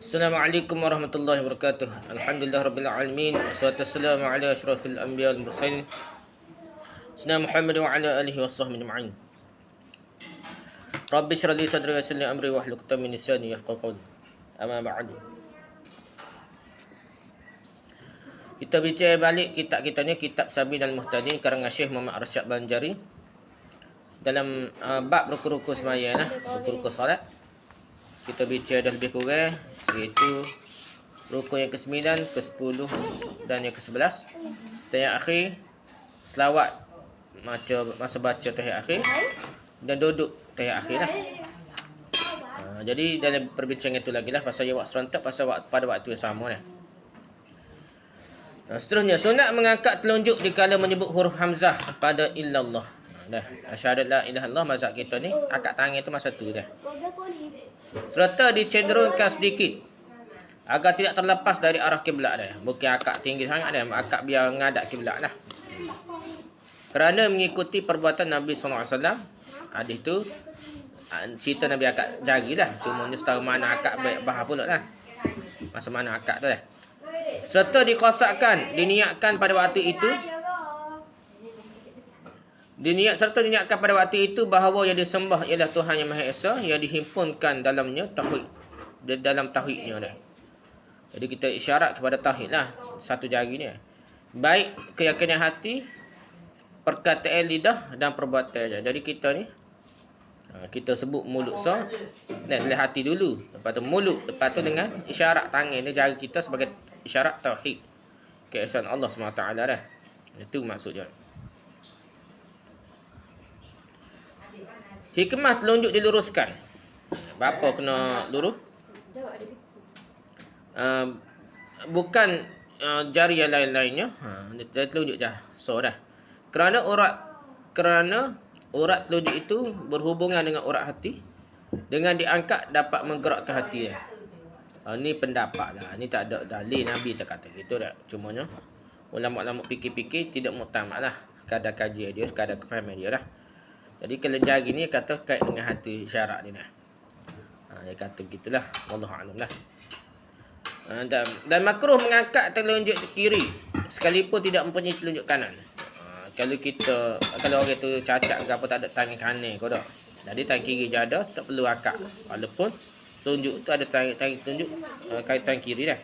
Assalamualaikum warahmatullahi wabarakatuh. Alhamdulillah rabbil alamin. Wassalatu wassalamu ala asyrafil anbiya wal mursalin. Sayyidina Muhammad wa ala alihi washabbihi ajma'in. Rabbi shrah li sadri wa yassir li amri wahlul 'uqdatam min lisani yafqahu qawli. Amma ba'du. Kita bicara balik kitab kita ni, kitab Sabilul Muhtadin karangan Syekh Muhammad Arsyad Banjari. Dalam bab rukun-rukun sembahyang lah, rukun-rukun solat. Kita bicara dah lebih kurang, iaitu rukun yang ke-9, ke-10 dan yang ke-11. Dan yang akhir, selawat masa baca tahiyat akhir dan duduk tahiyat akhir lah. Jadi dalam perbincangan itu lagi lah pasal waktu serentak, pasal pada waktu yang sama lah. Seterusnya, sunat mengangkat telunjuk dikala menyebut huruf hamzah pada illallah. Dah, syahadat la ilaha illallah mazhab kita ni, angkat tangan tu masa tu dah. Serta dicenderungkan sedikit agar tidak terlepas dari arah kiblat dah. Bukan akak tinggi sangat dah, akak biar menghadap kiblat lah. Kerana mengikuti perbuatan Nabi SAW. Hadis tu cerita Nabi akak jarilah. Cuma setara mana akak bahas pula lah. Masa mana akak tu dah. Serta dikosakkan, diniatkan pada waktu itu. Diniatkan pada waktu itu bahawa yang disembah ialah Tuhan yang Maha Esa, yang dihimpunkan dalamnya tauhid, dalam tauhidnya dah. Jadi kita isyarat kepada tauhid lah, satu jari ni. Baik keyakinan hati, perkataan lidah dan perbuatan. Jadi kita ni, kita sebut mulut so, dan hati dulu, lepas tu mulut, lepas tu dengan isyarat tangan ni, jari kita sebagai isyarat tauhid keesaan Allah SWT dah. Itu maksudnya. Hikmah telunjuk diluruskan. Berapa kena lurus? Bukan jari yang lain-lainnya. Jari telunjuk je. So dah. Kerana urat telunjuk itu berhubungan dengan urat hati. Dengan diangkat dapat menggerakkan hati. Ni pendapat lah. Ni tak ada dalil Nabi tak kata gitu dah. Cumanya ulama-ulama fikir-fikir tidak muktamad lah. Sekadar kajian dia, sekadar kefahaman dia lah. Jadi kalau jari ni kata kait dengan hati syarat dia. Dia kata begitulah. Wallahu a'lam lah. Dan makruh mengangkat telunjuk kiri sekalipun tidak mempunyai telunjuk kanan. Kalau orang tu cacat ke apa, tak ada tangan kanan kau dah. Jadi tangan kiri je ada, tak perlu angkat. Walaupun telunjuk tu ada tangan telunjuk tangan kiri dah.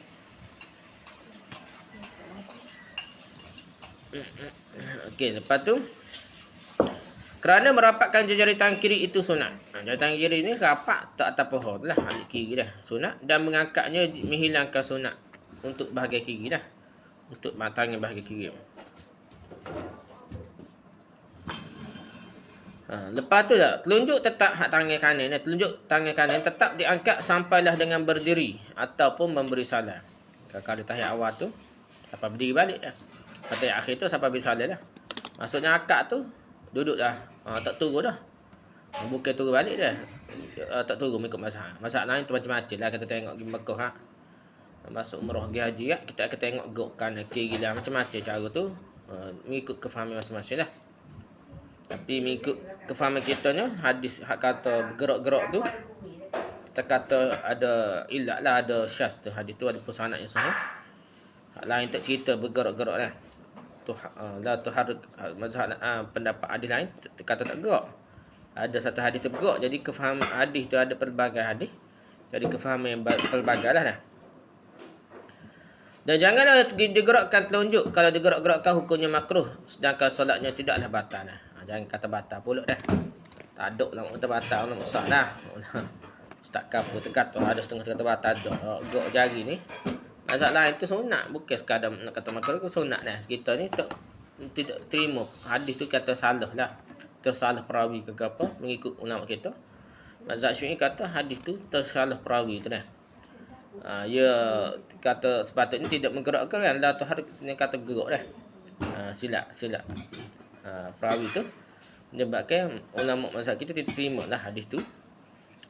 Okey, lepas tu kerana merapatkan jari tangan kiri itu sunat. Jari tangan kiri ni rapat tak atas paha lah, kiri dah sunat. Dan mengangkatnya menghilangkan sunat untuk bahagian kiri dah. Untuk tangan bahagian kiri. Lepas tu dah, telunjuk tetap hak tangan kanan. Telunjuk tangan kanan tetap diangkat sampailah dengan berdiri ataupun memberi salam. Kalau tahiyat awal tu sampai berdiri balik dah. Tahiyat akhir tu sampai beri salam dah. Maksudnya akad tu duduk dah. Tak turun dah. Bukan turun balik dah. Tak turun ikut mazhab. Mazhab lain tu macam-macam lah. Kita tengok di Mekah. Masuk umrah pergi haji lah. Kita akan tengok gok kanan kiri lah. Macam-macam cara tu. Mengikut kefahaman masing-masing lah. Tapi mengikut kefahaman kita ni, hadis hak kata gerak-gerak tu, kita kata ada ilat lah, ada syas tu. Hadis tu ada pesanat yang sahih. Hak lain tak cerita bergerak-gerak lah. La tuharrik mazhab pendapat hadis lain kata tak gerak. Ada satu hadis tu bergerak. Jadi kefahaman hadis tu ada pelbagai hadis. Jadi kefahaman yang pelbagai lah. Dan janganlah digerakkan telunjuk. Kalau digerak-gerakkan hukumnya makruh. Sedangkan solatnya tidaklah batal lah. Jangan kata batal pula dah. Tak ada lah kata batal. Nak usah dah. Ustaz kapur terkata ada setengah kata batal. Gerak jari ni, mazhab lain tu sunat, bukan sekadar nak kata makruh ke sunat dah. Kita ni tidak terima hadis tu kata salah lah. Tersalah perawi ke apa mengikut ulama kita. Mazhab Syafi'i kata hadis tu tersalah perawi tu dah. Ya kata sepatutnya tidak menggerakkan kan. La tuharrik ni kata gerak dah. Silap. Perawi tu menyebabkan ulama mazhab kita tidak terima lah hadis tu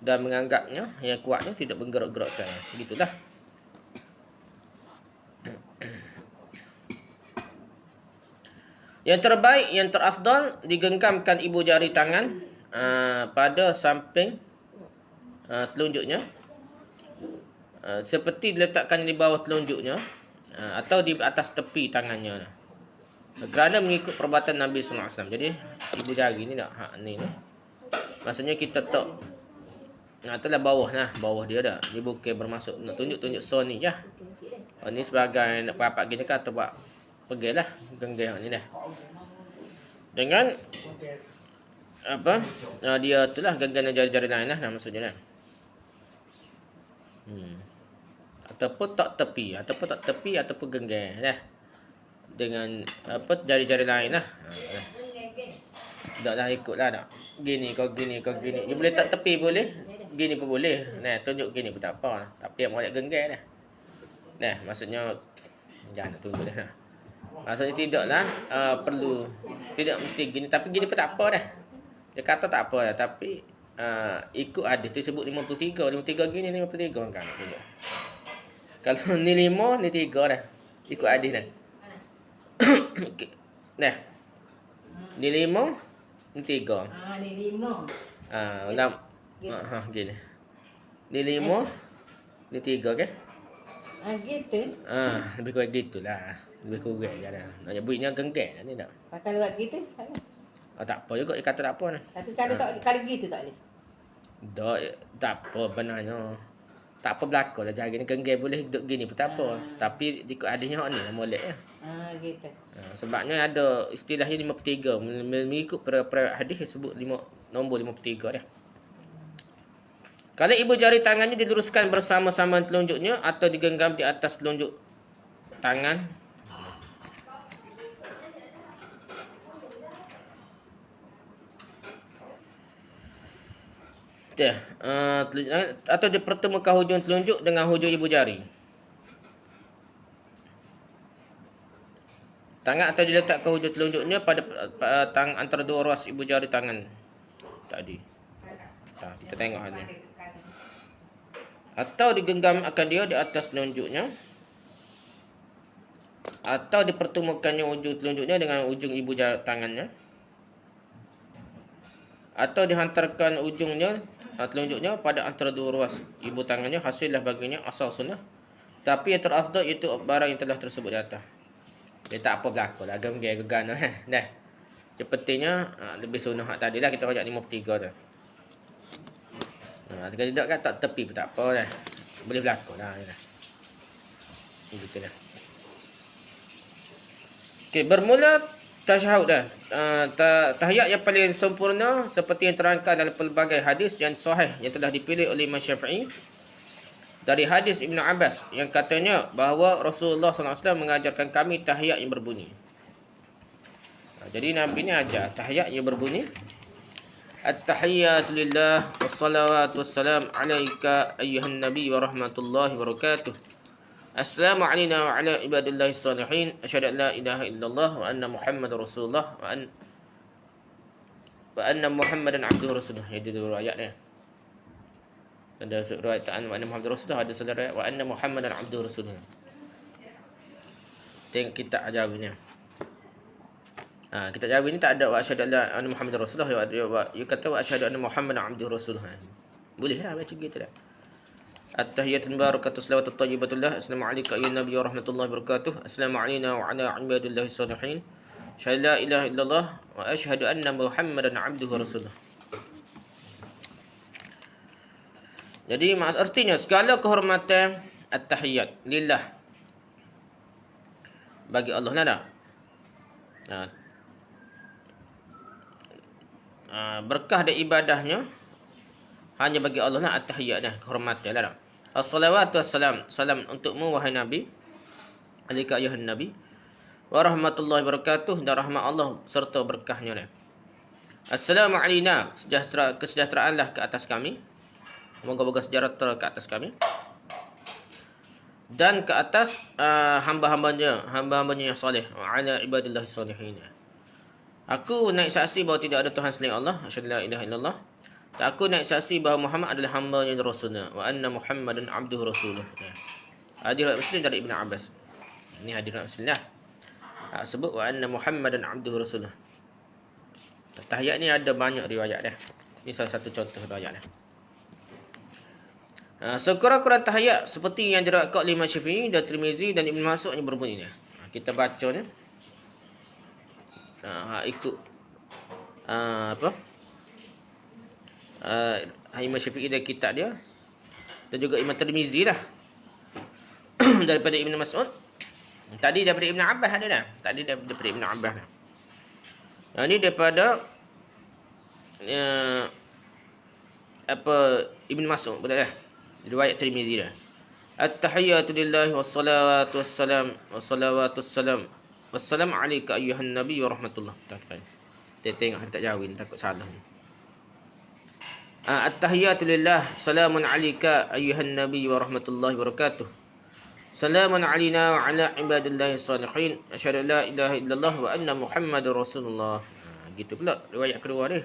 dan menganggapnya yang kuatnya tidak menggerak-gerakkan. Begitulah. Yang terbaik, yang terafdal, digenggamkan ibu jari tangan pada samping telunjuknya seperti diletakkan di bawah telunjuknya atau di atas tepi tangannya. Kerana mengikut perbuatan Nabi sallallahu alaihi wasallam. Jadi ibu jari ni nak ni. Maksudnya kita tak itulah bawah nah, bawah dia dah. Dia bukan bermaksud nak tunjuk-tunjuk Sony ya. Ni sebagai nak rapat gini kan atau buat pegilah genggam ni dah. Dengan apa? Dia itulah genggam jari-jari lain lah maksudnya dah. Ataupun tak tepi ataupun genggam dah. Dengan apa jari-jari lain lah. Taklah ikutlah tak. Gini kau gini. Dia boleh tak tepi boleh. Gini pun boleh. Nah, tunjuk gini pun tak apa. Tapi yang molek genggam dah. Nah, maksudnya jangan nak tunjuk dah. Maksudnya tidaklah perlu tidak mesti gini tapi gini pun tak apa dah. Dia kata tak apa dah tapi ikut hadis tu sebut 53 gini 53 kan. Kalau ni 5 ni 3 dah. Ikut hadis dah. Nah. Ni 5 ni 3. Ni 5. Ulam. Gini. Ni 5 ni 3 ke? Gitu. Lebih kurang gitulah. Lebih kurang je dah. Nak bunyinya genggam ni tak. Kalau buat gitu. Tak apa juga dia kata tak apa ni. Tapi kalau gitu tak boleh. Tak apa benarnya. Tak apa berlaku lah jari ni genggam boleh duduk gini pun tak apa. Tapi ikut hadisnya hak ni lah molek lah. Gitu. Sebabnya ada istilahnya 53. Mengikut per hadis sebut nombor 53 dah. Kalau ibu jari tangannya diluruskan bersama-sama telunjuknya atau digenggam di atas telunjuk tangan. Atau dipertemukan hujung telunjuk dengan hujung ibu jari. Tangan atau diletakkan hujung telunjuknya pada antara dua ruas ibu jari tangan tadi. Kita tengok hanya. Atau digenggam akan dia di atas telunjuknya. Atau dipertemukannya ujung telunjuknya dengan ujung ibu jari tangannya. Atau dihantarkan ujungnya telunjuknya pada antara dua ruas ibu tangannya. Hasillah baginya asal sunnah. Tapi yang terafdal itu barang yang telah tersebut di atas. Dia tak apa berlaku lah. Gegan dah. Sepertinya lebih sunnah tadi lah. Kita rajak 53 tu. Kalau tidak kan tak tepi pun tak apa dah. Boleh berlaku lah. Begitu dah. Okey, bermula tasyahud dah. Tahiyat yang paling sempurna seperti yang terangkan dalam pelbagai hadis yang sahih yang telah dipilih oleh Imam Syafi'i dari hadis Ibnu Abbas yang katanya bahawa Rasulullah SAW mengajarkan kami tahiyat yang berbunyi. Jadi Nabi ni ajar tahiyat yang berbunyi At-tahiyyatu lillah wassalawatu wassalam alaika ayyuhan nabi wa rahmatullahi wa barakatuh. Assalamu alayna wa ala ibadillahi salihin. Asyhadu an la ilaha illallah wa anna Muhammadar Rasulullah wa anna Muhammadan abduhu rasuluh. Itu dua ayat dia. Ada riwayat wa anna Muhammadar Rasulullah, ada riwayat wa anna Muhammadan abduhu rasuluh. Tengok kita ajar ni. Kita jawab ini tak ada wa asyhadu anna Muhammadar Rasulullah. You kata wa asyhadu anna Muhammadan abduhu rasuluh. Boleh lah baca gitu dah. At-tahiyyatu barakatuh salawatu thayyibatullah. Assalamu alayka ayyuhan nabiy wa rahmatullahi wa barakatuh. Assalamu alayna wa ala ibadillahi salihin. Asyhadu la ilaha illallah wa asyhadu anna Muhammadan abduhu rasuluh. Jadi artinya segala kehormatan at-tahiyyat lillah bagi Allah lah. Berkah dan ibadahnya hanya bagi Allah lah. At-tahiyyat dah, kehormatan lah. As-salawatu wassalam, salam untukmu wahai Nabi, alaika ayuhan Nabi, wa rahmatullahi wabarakatuh, dan rahmat Allah serta berkahnya lah. Assalamu alayna, kesejahteraanlah ke atas kami, moga-moga sejahtera ke atas kami, dan ke atas hamba-hambanya yang soleh, wa ala ibadillahi salihin. Aku naik saksi bahawa tidak ada Tuhan selain Allah, asyhadu la ilaha illallah. Dan aku naik saksi bahawa Muhammad adalah hamba-Nya dan Rasulnya, wa anna Muhammadan abduhu rasuluh. Hadis riwayat Muslim dari Ibnu Abbas. Ini hadis riwayat Muslim lah. Sebut wa anna Muhammadan abduhu rasuluh. Tahiyat ni ada banyak riwayat dah. Ini salah satu contoh riwayat dah. Sekurang-kurang tahiyat seperti yang diriwayatkan oleh Imam Syafi'i dan Tirmizi dan Ibn Mas'ud yang berbunyi ni. Kita bacanya. Ikut apa? Imam Syafi'i dan kitab dia dan juga Imam Tirmizi lah. Daripada Ibn Mas'ud. Tadi daripada Ibn Abbas ada dah. Tadi daripada Ibn Abbas dah. Ini daripada Ibn Mas'ud betul dah. Riwayat Tirmizi dah. At-tahiyatu lillahi wassalatu wassalam wassalawatu wassalam wassalam alayka ayyuhan nabi wa rahmatullah. Kita tengok tak jawin takut salah. At-tahiyatu lillah salamun alayka ayyuhan nabi wa rahmatullahi wa barakatuh. Salamun alayna wa ala ibadillahi salihin. Asyhadu an la ilaha illallah wa anna Muhammadar Rasulullah. Gitu pula riwayat kedua ni.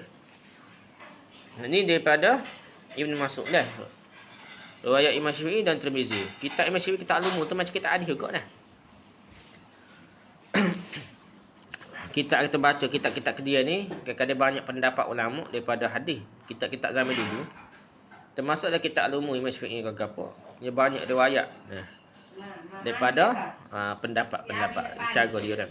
Ini daripada Ibn Mas'ud lah. Riwayat Imam Syafi'i dan Tirmizi. Kitab Imam Syafi'i, kitab Al-Ummu tu macam kitab hadis juga dah. Kitab kita baca, kitab-kitab dia ni kadang-kadang banyak pendapat ulama daripada hadis. Kitab-kitab zaman dulu. Termasuklah kitab Al-Ummu Imam Syafi'i ke apa. Dia banyak riwayat. Daripada pendapat-pendapat cara dia dah.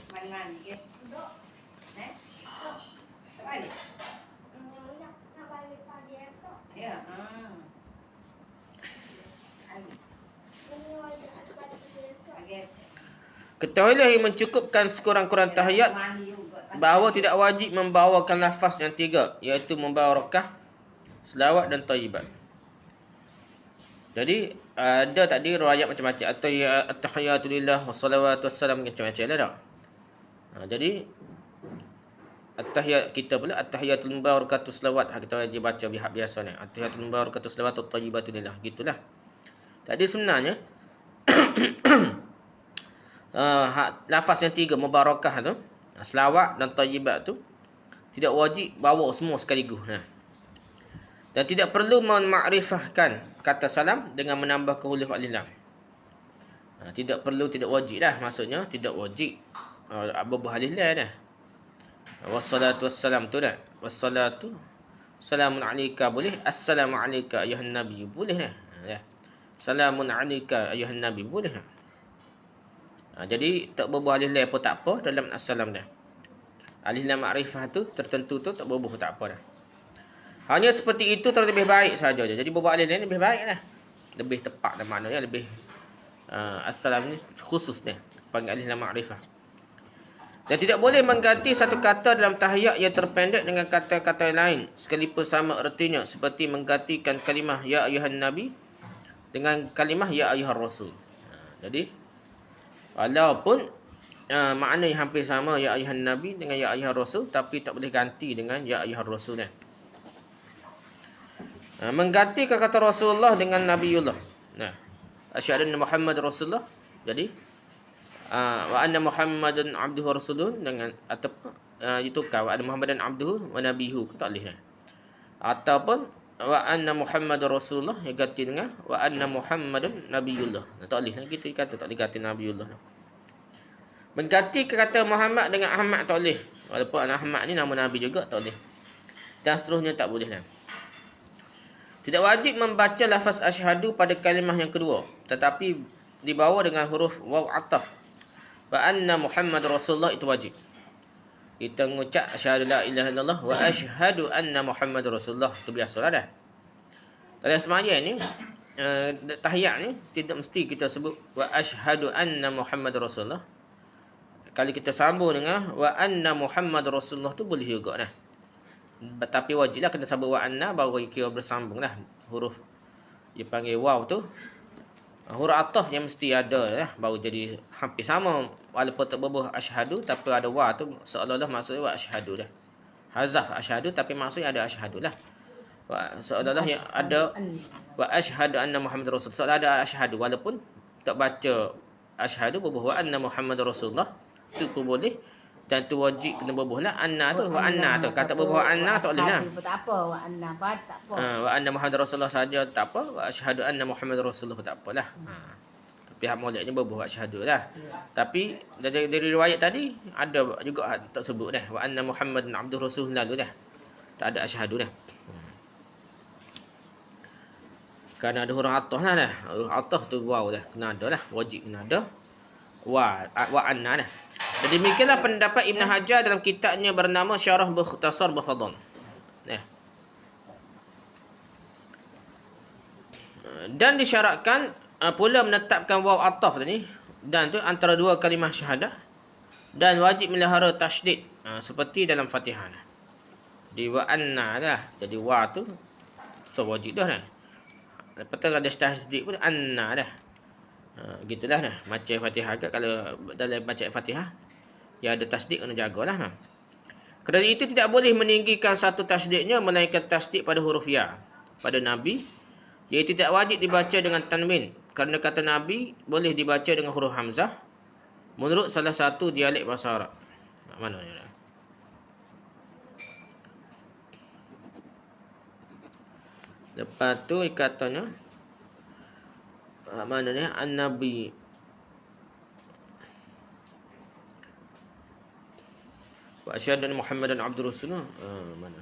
Ketahuilah yang mencukupkan sekurang-kurang tahiyat bahawa tidak wajib membawakan lafaz yang tiga, iaitu membawa selawat dan thayyibat. Jadi ada tadi riwayat macam-macam. At-tahiyatu lillah wassalawatu wassalam macam-macam lah tak. Jadi at-tahiyat kita pula at-tahiyatul mubarakatuh selawat kita wajib baca biasa ni. At-tahiyatul mubarakatuh selawat at-tayyibatu lillah, gitulah. Tadi sebenarnya lafaz yang tiga mubarakah tu, selawat dan thayyibat tu tidak wajib bawa semua sekaligus. Dan tidak perlu memakrifahkan kata salam dengan menambah huruf alif lam. Tidak perlu, tidak wajib lah. Maksudnya tidak wajib berbuah alif lam dah. Wassalatu wassalam tu dah. Wassalatu salamun alayka boleh. Assalamu alayka ayuhan nabi boleh dah. Salamun alayka ayuhan nabi boleh dah. Jadi tak berbuah alif lam pun tak apa dalam assalam dah. Alif lam makrifah tu tertentu tu tak berbuah tak apa dah. Hanya seperti itu terlebih baik saja. Jadi berbuah alif lam lebih baik dah. Lebih tepat dah maknanya, lebih assalam ni khusus dah panggil alif lam makrifah. Dan tidak boleh mengganti satu kata dalam tahiyat yang terpendek dengan kata-kata lain sekalipun sama artinya, seperti menggantikan kalimah ya ayuhan nabi dengan kalimah ya ayuhar rasul. Jadi walaupun makna yang hampir sama ya ayuhan nabi dengan ya ayuhar rasul, tapi tak boleh ganti dengan ya ayuhar rasul dah. Menggantikan kata Rasulullah dengan Nabiullah. Asyhadu anna Muhammad Rasulullah. Jadi wa anna Muhammadan abduhu rasulun dengan ataupun itu kau ada Muhammadan abduhu wa nabiyuhu tak boleh. Ataupun wa anna Muhammadar Rasulullah yang ganti dengan wa anna Muhammadan nabiyullah. Tak boleh gitu kata, tak boleh ganti Nabiullah. Mengganti kata Muhammad dengan Ahmad tak boleh. Walaupun Ahmad ni nama Nabi juga tak boleh. Dan seterusnya tak boleh dah. Tidak wajib membaca lafaz asyhadu pada kalimah yang kedua, tetapi dibawa dengan huruf waw ataf. Wa anna Muhammad Rasulullah itu wajib. Kita mengucap asyhadu la ilaha illallah wa asyhadu anna Muhammad Rasulullah, itu biasalah dah. Dalam sembahyang ni tahiyat ni tidak mesti kita sebut wa asyhadu anna Muhammad Rasulullah. Kalau kita sambung dengan wa anna Muhammad Rasulullah tu boleh juga dah. Tapi wajiblah kena sabut wa anna baru kira bersambung lah. Huruf dia panggil waw tu, huruf ataf yang mesti ada lah, baru jadi hampir sama. Walaupun tak berbuah asyhadu tapi ada wa tu, seolah-olah maksudnya wa asyhadu dah. Hazaf asyhadu tapi maksudnya ada asyhadu lah. Seolah-olah yang ada wa asyhadu anna Muhammad Rasul, seolah ada asyhadu walaupun tak baca asyhadu, berbuah wa anna Muhammad Rasulullah tu pun boleh. Dan tu wajib kena berbuah lah. Anna tu wa anna tu. Kata berbuah anna tak boleh lah. Tak apa. Wa anna tak apa. Wa anna Muhammad Rasulullah saja tak apa. Wa asyhadu anna Muhammad Rasulullah tak apalah. Tapi hak moleknya berbuah asyhadu lah. Tapi dari riwayat tadi ada juga tak sebut dah. Wa anna Muhammadan abduhu rasulullah dah. Tak ada asyhadu dah. Kerana ada huruf ataf lah dah. Huruf ataf tu waw dah. Kena ada lah. Wajib kena ada. Wa anna dah. Jadi demikianlah pendapat Ibn Hajar dalam kitabnya bernama Syarah Mukhtasar Bafadhan. Dan disyaratkan pula menetapkan waw ataf tadi. Dan tu antara dua kalimah syahadah. Dan wajib melihara tasydid. Seperti dalam Fatihah. Jadi wa anna dah. Jadi wa tu so wajib dah. Lepas tu ada tasydid pun anna dah. Gitulah dah. Macam Fatihah ke, kalau dalam baca Fatihah ya ada tasydid kena jagalah. Kerana itu tidak boleh meninggikan satu tasydidnya melainkan tasydid pada huruf ya pada Nabi. Ia tidak wajib dibaca dengan tanwin kerana kata Nabi boleh dibaca dengan huruf hamzah menurut salah satu dialek bahasa Arab. Mana ni? Lepas tu katanya mana ni? An-Nabi wa asyhadu anna Muhammadan abdur rasulullah. Mana?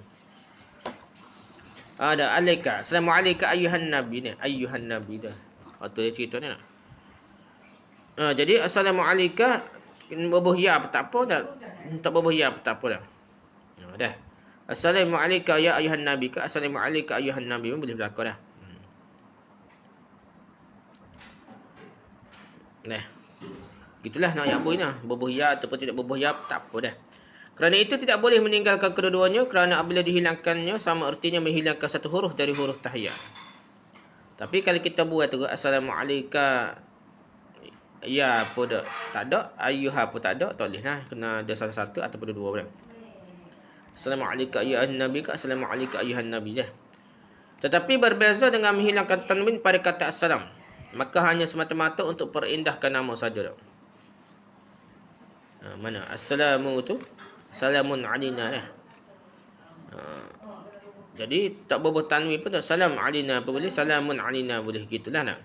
Ada alaika. Assalamualaikum ayuhan nabi ni. Ayuhan nabi dah. Waktu dia cerita ni nak. Jadi assalamualaikum berbuh ya tak apa dah. Tak berbuh ya tak apa dah. Dah. Assalamualaikum ya ayuhan nabi ke assalamualaikum ayuhan nabi pun boleh berlaku dah. Nah. Gitulah nak yang boleh nah. Berbuh ya ataupun tidak berbuh ya tak apa dah. Kerana itu tidak boleh meninggalkan kedua-duanya kerana apabila dihilangkannya sama artinya menghilangkan satu huruf dari huruf tahiyat. Tapi kalau kita buat tu assalamualaikum ya apa dah tak ada, ayyuha pun tak ada, tak boleh lah. Kena ada salah satu ataupun dua orang. Assalamualaikum ayyuhan nabi ke assalamualaikum ayyuhan nabi dah. Tetapi berbeza dengan menghilangkan tanwin pada kata assalam. Maka hanya semata-mata untuk perindahkan nama saja dah. Mana assalamu tu salamun alina lah. Jadi tak berubah tanwin pun tak. Salam alina pun boleh, salamun alina boleh, gitulah nak.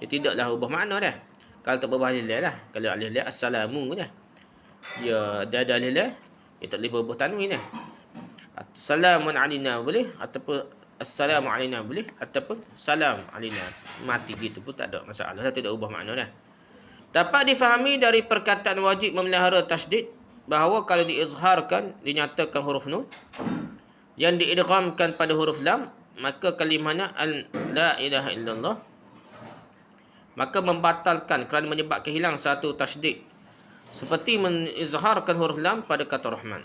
Dia tidaklah ubah makna dah. Kalau tak berubah alif lah. Kalau alif assalamu dah. Dia ada alif dia tak boleh berubah tanwin dah. Salamun alina boleh ataupun assalamu alina boleh ataupun salam alina. Mati gitu pun tak ada masalah. Tidak ubah makna dah. Dapat difahami dari perkataan wajib memelihara tasydid bahawa kalau diizharkan dinyatakan huruf nun yang diidghamkan pada huruf lam maka kalimahnya la ilaha illallah maka membatalkan kerana menyebabkan hilang satu tasydid seperti mengizharkan huruf lam pada kata rahman.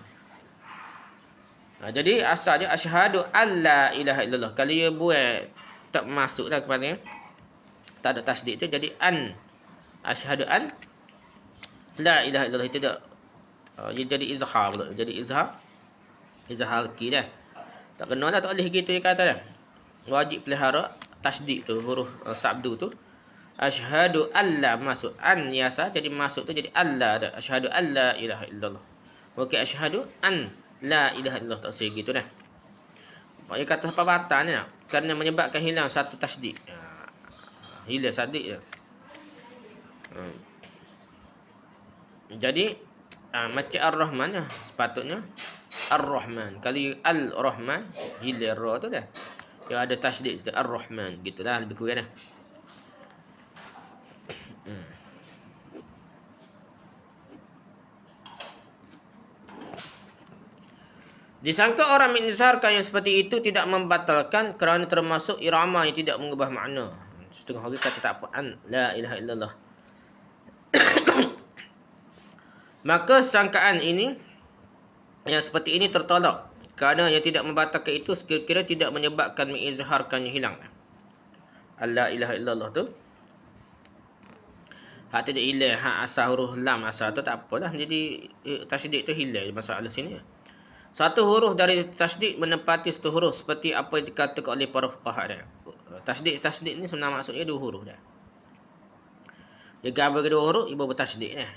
Jadi asal dia asyhadu alla ilaha illallah. Kalau dia buat tak masuklah kepada tak ada tasydid tu jadi an asyhadu an la ilaha illallah itu tak. Dia jadi izhar pula. Jadi izhar ki dah. Tak kena dah, tak boleh gitu dia kata dah. Wajib pelihara tasydid tu huruf sabdu tu. Asyhadu alla masuk an yasa jadi masuk tu jadi alla dah. Asyhadu alla ilaha illallah. Okey asyhadu an la ilaha illallah tak segi gitu dah. Dia kata perbuatan ni kerana menyebabkan hilang satu tasydid. Hilang tasydid je. Jadi macam Ar-Rahman lah. Sepatutnya Ar-Rahman. Kalau Al-Rahman hilang ra tu dah. Dia ada tasydid sikit Ar-Rahman. Gitulah lebih kurang dah. Disangka orang mengizharkan yang seperti itu tidak membatalkan kerana termasuk irama yang tidak mengubah makna. Setengah orang kata tak apa an la ilaha illallah. Maka sangkaan ini yang seperti ini tertolak kerana yang tidak membatalkan itu sekira-kira tidak menyebabkan mengizharkannya hilang. La ilaha illallah tu hak tidak hilang, hak asal huruf lam asal tu tak apalah. Jadi tasydid tu hilang masalah sini. Satu huruf dari tasydid menempati satu huruf seperti apa yang dikatakan oleh para fuqaha dah. Tasydid ni sebenarnya maksudnya dua huruf dah. Dia gambar kedua huruf ibu bertasydid dah.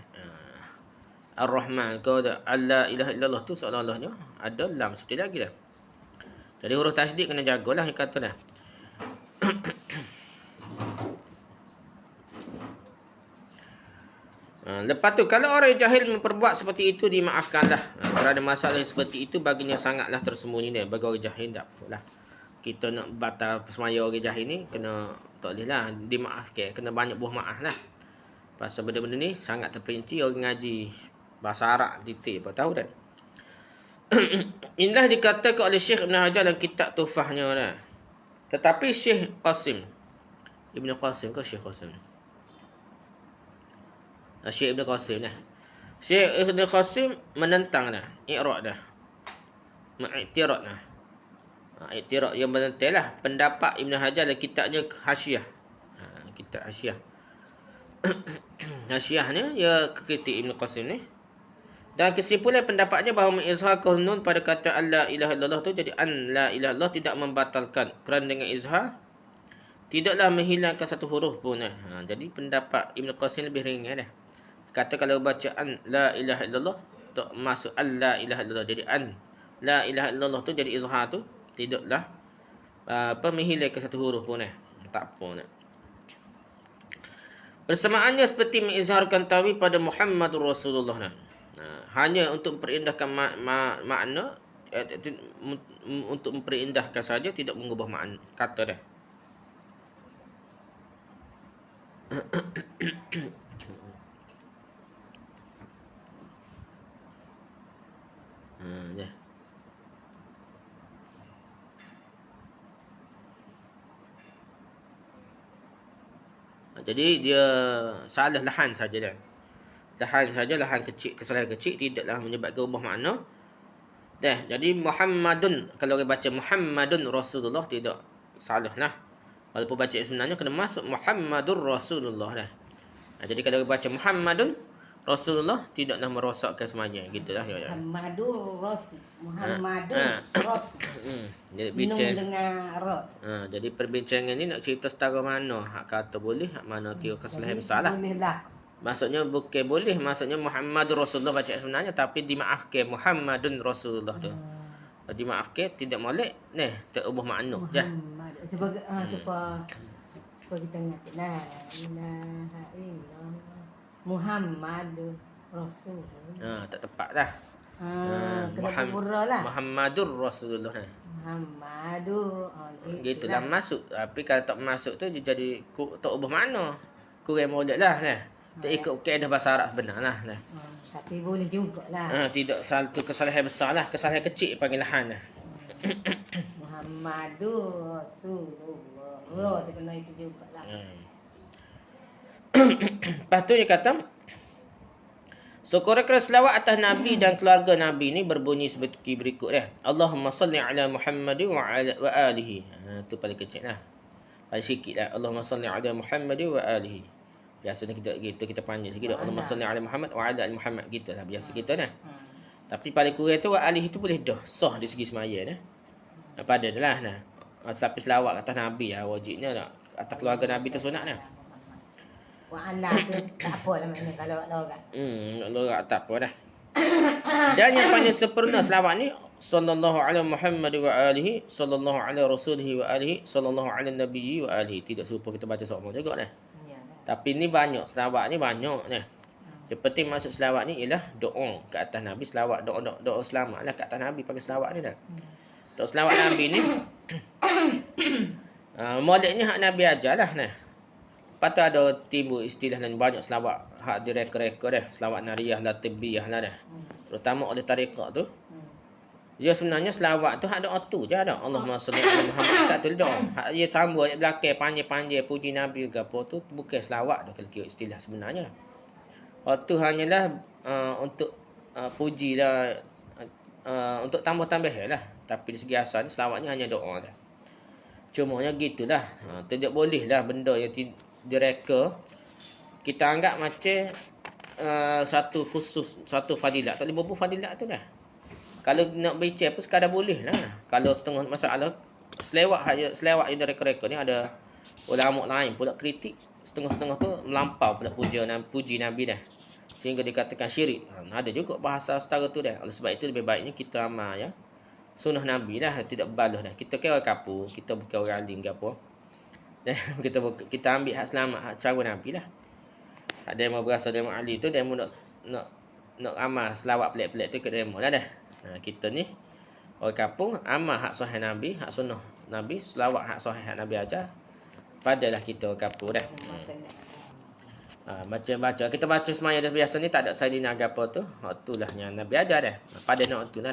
Ar-Rahman kau ada la ilaha illallah tu seolah-olahnya ada lam seperti lagi dah. Jadi huruf tasydid kena jagalah yang kata dah. Lepas tu kalau orang jahil memperbuat seperti itu dimaafkanlah. Kerana masalah seperti itu baginya sangatlah tersembunyi dia. Bagi orang jahil tak apalah. kita nak batal semaya orang jahil ni kena tak boleh lah dimaafkan, kena banyak buah maaf lah. Pasal benda-benda ni sangat terperinci orang ngaji bahasa Arab detail apa tahu dah. Inilah dikatakan oleh Syekh Ibn Hajar dalam kitab Tuhfahnya dah. Tetapi Syekh Qasim Ibn Qasim ke Syekh Qasim? Syekh Ibn Qasim dah. Syekh Ibn Qasim menentang dah, i'rad dah. Mengiktirad dah. Iktirad yang menentang lah pendapat Ibn Hajar dalam kitabnya Hasyiah. Kitab Hasyiah. Hasyiah ni ya kritik Ibn Qasim ni. Dan kesimpulan pendapatnya bahawa mengizhar nun pada kata la ilaha illallah tu jadi an la ilaha illallah tidak membatalkan. Kerana dengan izhar tidaklah menghilangkan satu huruf pun. Jadi pendapat Ibn Qasim lebih ringan dah. Kata kalau bacaan la ilaha illallah tak masuk an la ilaha illallah jadi an la ilaha illallah tu jadi izhar tu tidaklah menghilangkan satu huruf pun. Tak apa nak. Persamaannya seperti mengizharkan tauhid pada Muhammadur Rasulullah. Hanya untuk memperindahkan makna, untuk memperindahkan saja, tidak mengubah makna kata dah. Dah. Jadi dia salah lahan saja dah. Lahan kecil, kesalahan kecil tidaklah menyebabkan ubah makna. Dah, jadi Muhammadun, kalau orang baca Muhammadun Rasulullah tidak salah lah. Walaupun baca sebenarnya kena masuk Muhammadur Rasulullah dah. Jadi kalau orang baca Muhammadun Rasulullah tidaklah merosakkan semaya, gitulah ya. Muhammadur Rasul. Jadi Minum dengan ra. jadi perbincangan ni nak cerita setara mana hak kata boleh, hak mana kira kesalahan besar lah. Boleh berlaku. Maksudnya bukan boleh, maksudnya Muhammadur Rasulullah baca sebenarnya tapi dimaafkan Muhammadun Rasulullah tu. Dimaafkan tidak molek, tak ubah makna je. Muhammad. Supaya kita ingat la ilaha illallah Muhammadur Rasulullah. Tak tepat dah. Kena pura lah. Muhammadur Rasulullah ni. Muhammadur. Gitulah masuk. Tapi kalau tak masuk tu dia jadi tak ubah makna. Kurang molek lah tak ikut kaedah bahasa Arab benar lah. Tapi boleh jugalah. Tidak satu kesalahan besar lah, kesalahan kecil panggilan lah. Muhammadur Rasulullah. Ra tu kena itu jugalah. Lepas tu dia kata syukurkan selawat atas Nabi dan keluarga Nabi ni berbunyi seperti berikut dah. Allahumma salli ala Muhammad wa alihi. Tu paling kecil lah. Paling sikit lah. Allahumma salli ala Muhammad wa alihi. Biasanya kita panggil sikit. Allahumma salli ala Muhammad wa ala ali Muhammad. Gitu lah biasa kita dah. Tapi paling kurang tu wa alihi tu boleh dah. Sah di segi semaya dah. Pada dah lah. Tapi selawat atas Nabi lah wajibnya lah. Atas keluarga Nabi tu sunat dah. Wa ala tu tak apalah maknanya kalau lorak. Lorak tak apa dah. Dan yang paling sempurna selawat ni sallallahu ala Muhammad wa alihi, sallallahu ala rasulihi wa alihi, sallallahu ala nabiyyi wa alihi. Tidak serupa kita baca sama juga dah. Tapi ni banyak, selawat ni banyak ni. Yang penting masuk selawat ni ialah doa ke atas Nabi, selawat doa selamat lah ke atas Nabi pakai selawat ni dah. Doa selawat Nabi ni moleknya hak Nabi ajar lah nah. Lepas tu ada timbul istilah dan banyak selawat hak direka-reka dah, selawat nariyah lah, tibiyah lah dah. Terutama oleh tariqah tu. Dia sebenarnya selawat tu hak doa tu je dah. Allahumma salli ala Muhammad tak tu doa. Hak dia sambung ayat belakang panjang-panjang puji Nabi ke apa tu bukan selawat dah kalau kira istilah sebenarnya. Waktu hanyalah untuk puji lah, untuk tambah-tambah lah. Tapi dari segi asal selawatnya hanya doa dah. Cumanya gitulah. Tidak boleh lah benda yang direka kita anggap macam satu khusus, satu fadilat. Tak boleh berapa fadilat tu dah. Kalau nak bincang pun sekadar boleh lah. Kalau setengah masalah selewat yang direka-reka ni ada ulama lain pula kritik. Setengah-setengah tu melampau pula puji Nabi dah. Sehingga dikatakan syirik. Ada juga bahasa setara tu dah. Oleh sebab itu lebih baiknya kita amal ya. Sunnah Nabi dah, tidak berbalah dah. Kita kira orang kapur, kita bukan orang alim ke apa. Kita ambil hak selamat, hak cara Nabi lah. Hak demo berasa demo alim tu, demo nak amal selawat pelik-pelik tu ke demo lah dah. Kita ni orang kapur amal hak sahih Nabi, hak sunnah Nabi, selawat hak sahih hak Nabi ajar, padalah kita gapo dah. Baca-baca. Kita baca semaya dah biasa ni tak ada Sayyidina gapo tu. Itulah yang Nabi ajar dah. Pada nak tu dah.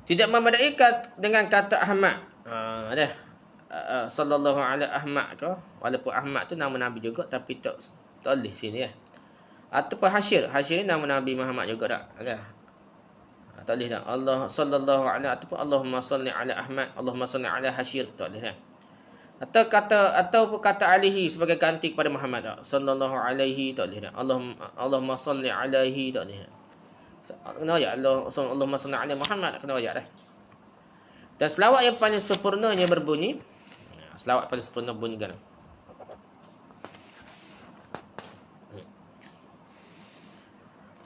Tidak memadai dengan kata Ahmad. Dah. Sallallahu alaihi Ahmad ke. Walaupun Ahmad tu nama Nabi juga tapi tak boleh sini ya. Ataupun Hasyir. Hasyir ni nama Nabi Muhammad juga tak. Dah. Tak boleh tak. Allah sallallahu alaihi ataupun Allahumma salli ala Ahmad. Allahumma salli ala Hasyir. Tak boleh dah. Ataupun kata alihi sebagai ganti kepada Muhammad tak. Sallallahu alaihi tak boleh tak. Allahumma salli alaihi tak boleh tak. Kena ayat Allahumma salli ala Muhammad kena ayat dah. Dan selawat yang paling sempurnanya berbunyi. Selawat paling sempurna bunyi kan.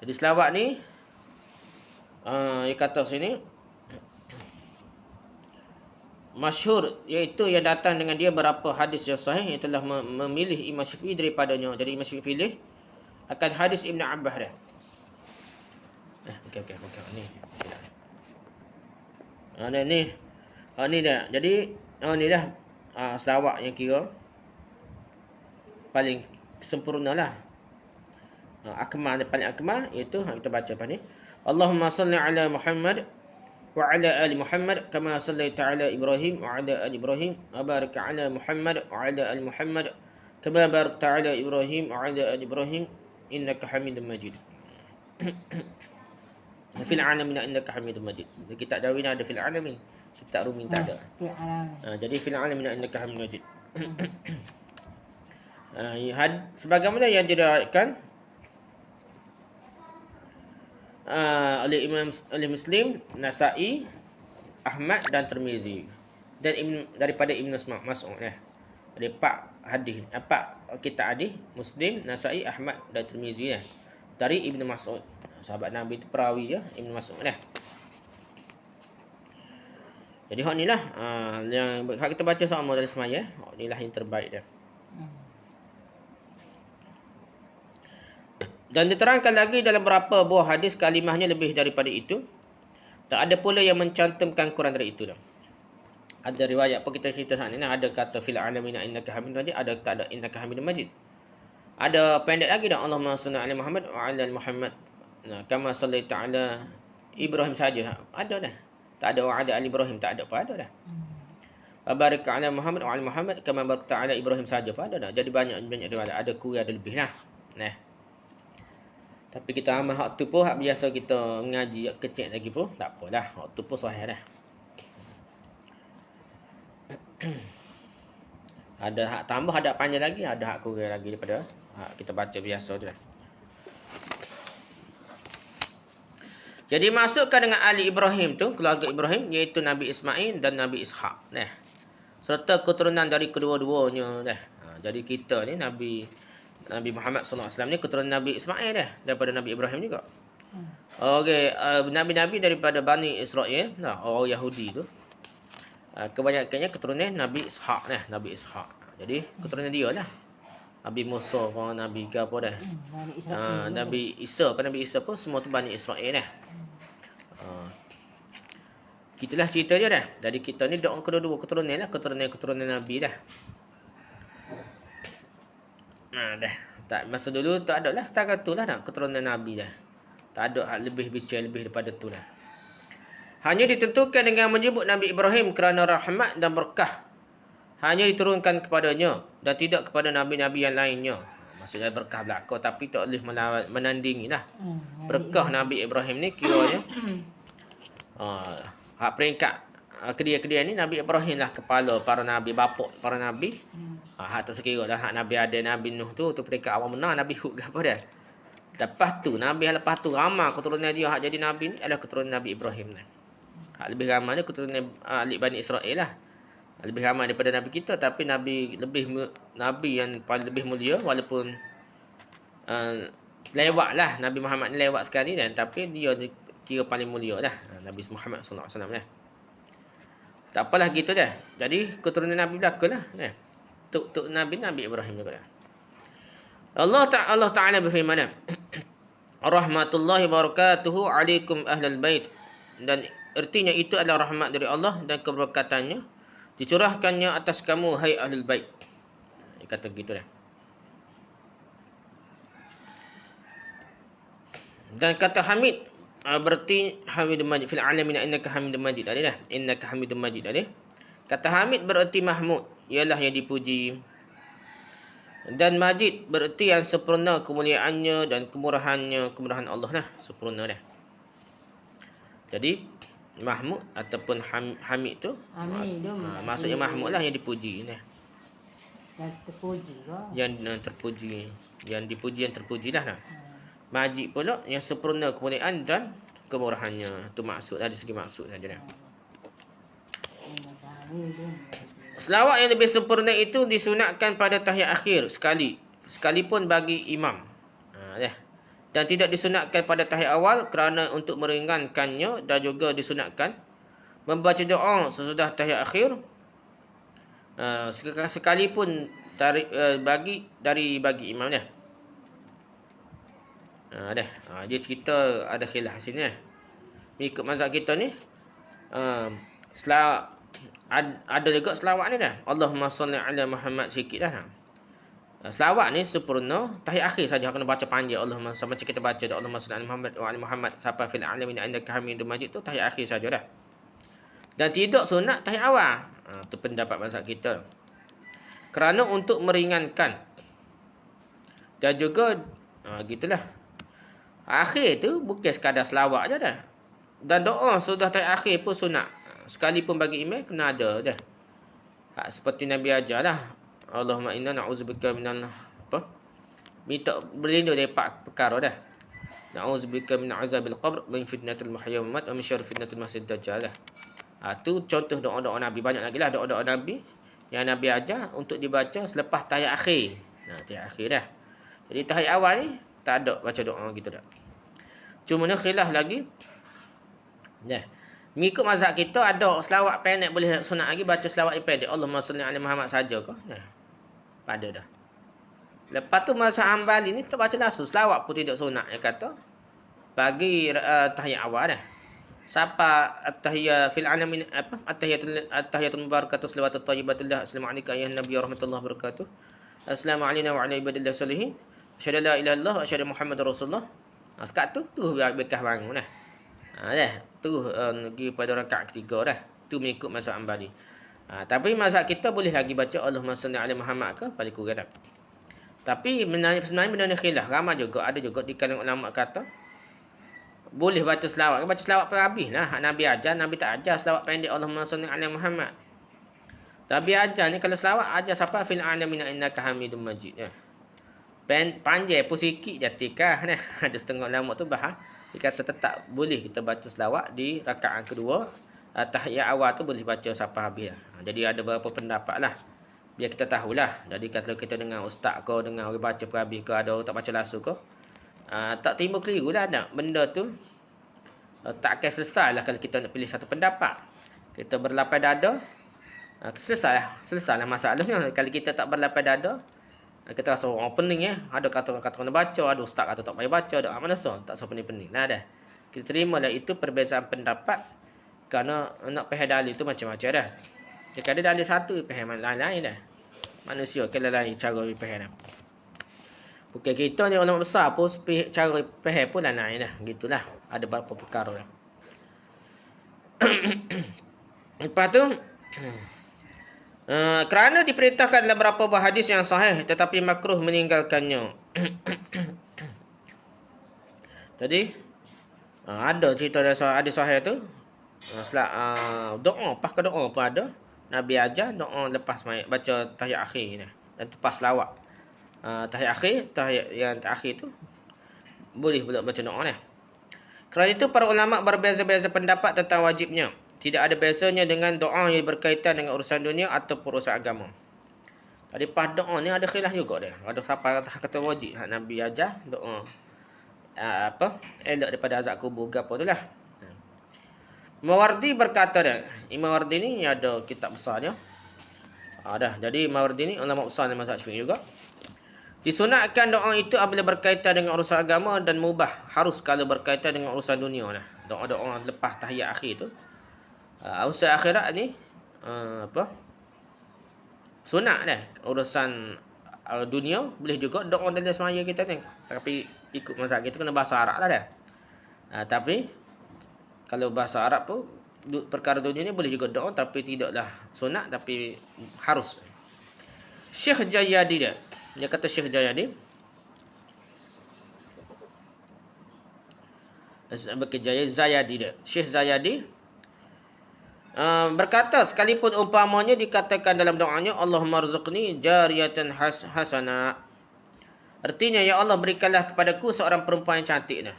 Jadi selawat ni dia kata sini masyhur, iaitu yang datang dengan dia berapa hadis yang sahih yang telah memilih Imam Syafi'i daripadanya. Jadi Imam Syafi'i pilih akan hadis Ibn Abbas dah. Okey. Ni dah. Jadi ni dah selawat yang kira paling sempurna lah. Akmal paling akmal iaitu kita baca apa ni. Allahumma salli ala Muhammad wa ala ali Muhammad kama sallaita ala Ibrahim wa ala ali Ibrahim wa barik ala Muhammad wa ala ali Muhammad kama barakta ala Ibrahim wa ala ali Ibrahim innaka Hamidum Majid. Fil alamin innaka Hamidum Majid. Kitab Dawin ada fil alamin, kitab Rumi tak ada. Fil alamin. Jadi fil alamin innaka Hamidum Majid. Sebagaimana yang diriwayatkan oleh Muslim, Nasa'i, Ahmad dan Tirmizi dan daripada Ibn Mas'ud ya. Ada 4 hadis, 4 kitab hadis, Muslim, Nasa'i, Ahmad dan Tirmizi ya. Dari Ibn Mas'ud. Sahabat Nabi itu perawi ya, Ibn Mas'ud ya. Jadi hak inilah yang hak kita baca sama dari semaya. Hak inilah yang terbaik dia. Dan diterangkan lagi dalam beberapa buah hadis kalimahnya lebih daripada itu. Tak ada pula yang mencantumkan kurang dari itu dah. Ada riwayat apa kita cerita saat ini, ada kata fil alamin innaka Hamidum Majid, ada tak ada innaka Hamidum Majid. Ada pendek lagi dah, Allahumma salli ala Muhammad wa ala Muhammad. Kama sallaita ala Ibrahim saja. Ada dah. Tak ada wa ala ali Ibrahim, tak ada apa ada dah. Wa barik ala Muhammad wa ala Muhammad kama barakta ala Ibrahim saja apa ada dah. Jadi banyak riwayat, ada kurang ada lebih lah. Tapi kita amal hak tu pun, hak biasa kita ngaji kecil lagi pun tak apalah. Hak tu pun sahih dah. Ada hak tambah, ada panjang lagi, ada hak kurang lagi daripada hak kita baca biasa tu dah. Jadi masukkan dengan Ali Ibrahim tu, keluarga Ibrahim, iaitu Nabi Ismail dan Nabi Ishaq. Serta keturunan dari kedua-duanya dah. Jadi kita ni Nabi Muhammad SAW ni keturunan Nabi Ismail dah, daripada Nabi Ibrahim juga. Okey, nabi-nabi daripada Bani Israel, orang Yahudi tu. Kebanyakannya keturunan Nabi Ishaq dah, Nabi Ishaq. Jadi keturunan dia lah. Nabi Musa pun, Nabi ke apa dah. Nabi Isa pun semua tu Bani Israel dah. Gitulah cerita dia dah. Jadi kita ni doa kedua-dua keturunan lah, keturunan Nabi dah. Dah. Tak, masa dulu tak ada lah setakat tu lah nak keturunan Nabi dah. Tak ada lebih bicara lebih daripada tu dah. Hanya ditentukan dengan menyebut Nabi Ibrahim kerana rahmat dan berkah hanya diturunkan kepadanya dan tidak kepada nabi-nabi yang lainnya. Maksudnya berkah belaka tapi tak boleh menandingi lah. Berkah Nabi Ibrahim ni kiranya hak peringkat kedua-kedua ni Nabi Ibrahim lah kepala para nabi, bapa para nabi. Hak tak sekira dah hak Nabi Adam, Nabi Nuh tu peringkat awal menang, Nabi Hud ke apa dah. Lepas tu Nabi lepas tu ramai keturunan dia hak jadi nabi ni adalah keturunan Nabi Ibrahim ni. Hak lebih ramai ni keturunan ahli Bani Israel lah. Lebih ramai daripada nabi kita, tapi nabi yang paling lebih mulia walaupun lewat lah Nabi Muhammad ni lewat sekali dan tapi dia kira paling mulia dah Nabi Muhammad sallallahu alaihi wasallam dah. Tak apalah gitu dah. Jadi keturunan nabi belaka lah. Tuk Nabi Ibrahim juga dah. Allah Ta'ala berfirman, rahmatullahi wabarakatuhu alaikum ahlal bait, dan Ertinya itu adalah rahmat dari Allah dan keberkatannya dicurahkannya atas kamu hai ahlul bait. Dia kata begitu dah. Dan kata Hamid berarti Hamidum Majid fil alamin innaka Hamidum Majid tadi dah. Innaka Hamidum Majid tadi. Kata Hamid berarti Mahmud, ialah yang dipuji. Dan Majid berarti yang sempurna kemuliaannya dan kemurahannya, kemurahan Allah lah, sempurna dah. Jadi Mahmud ataupun Hamid tu maksudnya Mahmud lah yang dipuji dah. Dan terpuji ke? Yang terpuji, yang dipuji yang terpuji lah nah. Majid pula yang sempurna kemuliaan dan kemurahannya. Itu maksud dari segi maksud saja dah. Selawat yang lebih sempurna itu disunatkan pada tahiyat akhir sekalipun bagi imam. Dan tidak disunatkan pada tahiyat awal kerana untuk meringankannya, dan juga disunatkan membaca doa sesudah tahiyat akhir sekalipun bagi imam dah. Dia cerita ada khilaf sini lah. Mengikut mazhab kita ni ada juga selawat ni dah. Allahumma salli ala Muhammad sikit dah. Selawat ni sempurna tahiyat akhir saja, kena baca panjang. Allahumma sampai kita baca dah Allahumma salli ala Muhammad wa ala Muhammad sampai fil alamin innaka Hamidum Majid tu tahiyat akhir saja dah. Dan tidak sunat tahiyat awal. Tu pendapat mazhab kita. Kerana untuk meringankan. Dan juga gitulah. Akhir tu bukan sekadar selawat je dah. Dan doa sudah tahiyat akhir pun sunat. Sekalipun bagi imam kena ada dah. Seperti Nabi ajar lah. Allahumma inna na'udzubika minal minta berlindung dari 4 perkara dah. Na'udzubika min azabil qabr, min fitnatil mahya wal mamat, wa min syarri fitnatil masiihid dajjal lah. Tu contoh doa-doa Nabi, banyak lagi lah doa-doa Nabi yang Nabi ajar untuk dibaca selepas tahiyat akhir. Tahiyat akhir dah. Jadi tahiyat awal ni tak ada baca doa gitu dah. Cuma ni khilaf lagi. Mengikut mazhab kita ada selawat pendek boleh sunat lagi, baca selawat yang pendek. Allahumma salli ala Muhammad saja ke? Pada dah. Lepas tu mazhab Hambali ni tak baca langsung. Selawat pun tidak sunat. Dia kata bagi tahiyat awal dah. Siapa at-tahiyat fil alamin at-tahiyatul mubarakatuh salawatut thayyibatullah assalamu alayka ayyuhan nabiy warahmatullahi wabarakatuh. Assalamu alayna wa ala ibadillah salihin. Asyhadu la ilaha illallah wa asyhadu Muhammadar Rasulullah. Sekat tu bekas bangun dah. Tu pergi pada rakaat ketiga dah. Tu mengikut mazhab Hambali. Tapi mazhab kita boleh lagi baca Allahumma salli ala Muhammad ke pada kurang dah. Tapi sebenarnya benda ni khilaf. Ramai juga ada juga di kalangan ulama kata boleh baca selawat. Baca selawat pun habis lah. Nabi ajar, Nabi tak ajar selawat pendek Allahumma salli ala Muhammad. Nabi ajar ni kalau selawat ajar siapa fil alamin innaka Hamidum Majid. Panjang pun sikit jatikah nah. Ada setengah ulama tu bahas dia kata tetap boleh kita baca selawat di rakaat kedua. Tahiyat awal tu boleh baca sampai habis lah. Jadi ada beberapa pendapat lah, biar kita tahulah. Jadi kalau kita dengar ustaz ke, dengar orang baca per habis ke, ada orang tak baca langsung ke, tak timbul keliru lah nak. Benda tu tak akan selesai lah kalau kita nak pilih satu pendapat. Kita berlapis dada, selesai lah masalahnya. Kalau kita tak berlapis dada, kita rasa orang pening ada kata kena baca, ada ustaz kata tak payah baca, ada mana tak so pening-pening lah dah. Kita terimalah itu perbezaan pendapat, kerana nak faham dalil tu macam-macam dah. Jika ada dalil satu faham lain-lain dah. Manusia kalau lain cara faham dah. Bukan kita ni ulama besar pun cara faham pun lain dah. Gitulah, ada beberapa perkara dah. Lepas tu kerana diperintahkan dalam beberapa buah hadis yang sahih tetapi makruh meninggalkannya. Tadi ada cerita ada sahih tu. Doa, pasca doa pun ada. Nabi ajar doa lepas baca tahiyat akhir ni dan lepas selawat. Tahiyat akhir, tahiyat yang terakhir tu boleh pula baca doa ni. Kerana itu para ulama berbeza-beza pendapat tentang wajibnya. Tidak ada bezanya dengan doa yang berkaitan dengan urusan dunia ataupun urusan agama. Tadi pas doa ni ada khilaf juga dia. Ada siapa kata wajib Nabi ajar doa elok daripada azab kubur ke apa tu lah. Mawardi berkata dia. Imam Mawardi ni ada kitab besar dia. Jadi Mawardi ni ulama besar dalam mazhab Syafi'i juga. Disunatkan doa itu apabila berkaitan dengan urusan agama dan mubah harus kalau berkaitan dengan urusan dunia lah. Doa-doa lepas tahiyat akhir tu. Urusan akhirat ni apa? Sunat dah. Urusan dunia boleh juga doa dalam semaya kita ni. Tapi ikut mazhab kita kena bahasa Arab lah dah. Tapi kalau bahasa Arab tu perkara dunia ni boleh juga doa tapi tidaklah sunat tapi harus. Syekh Jayadi dia kata Syekh Jayadi Zayadi dia. Syekh Zayadi berkata sekalipun umpamanya dikatakan dalam doanya Allahumma rzuqni jariyatan hasana. Artinya ya Allah berikanlah kepadaku seorang perempuan yang cantik dah.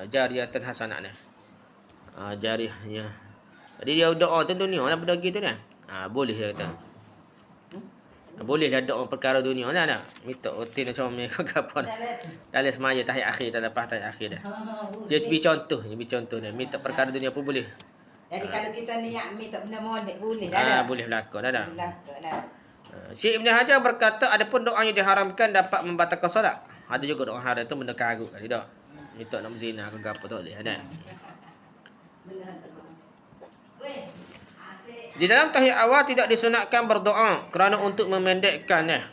Jariyatan hasanah dah. Jariyah ya. Jadi dia doa tu dunia lah benda gitu dah. Boleh dia kata. Bolehlah doa perkara dunia lah dah. Minta otin comel ke apa dah. Dalam semaya tahiyat akhir dan lepas tahiyat akhir dah. Dia bagi contoh dah. Minta perkara dunia pun boleh. Jadi kalau kita niat minta benda molek boleh dah. Boleh berlaku dah. Berlaku dah. Syekh Ibn Hajar berkata adapun doa yang diharamkan dapat membatalkan solat. Ada juga doa haram tu benda karut tadi dah. Minta nak berzina ke apa tak boleh ada. Di dalam tahiyat awal tidak disunatkan berdoa kerana untuk memendekkannya.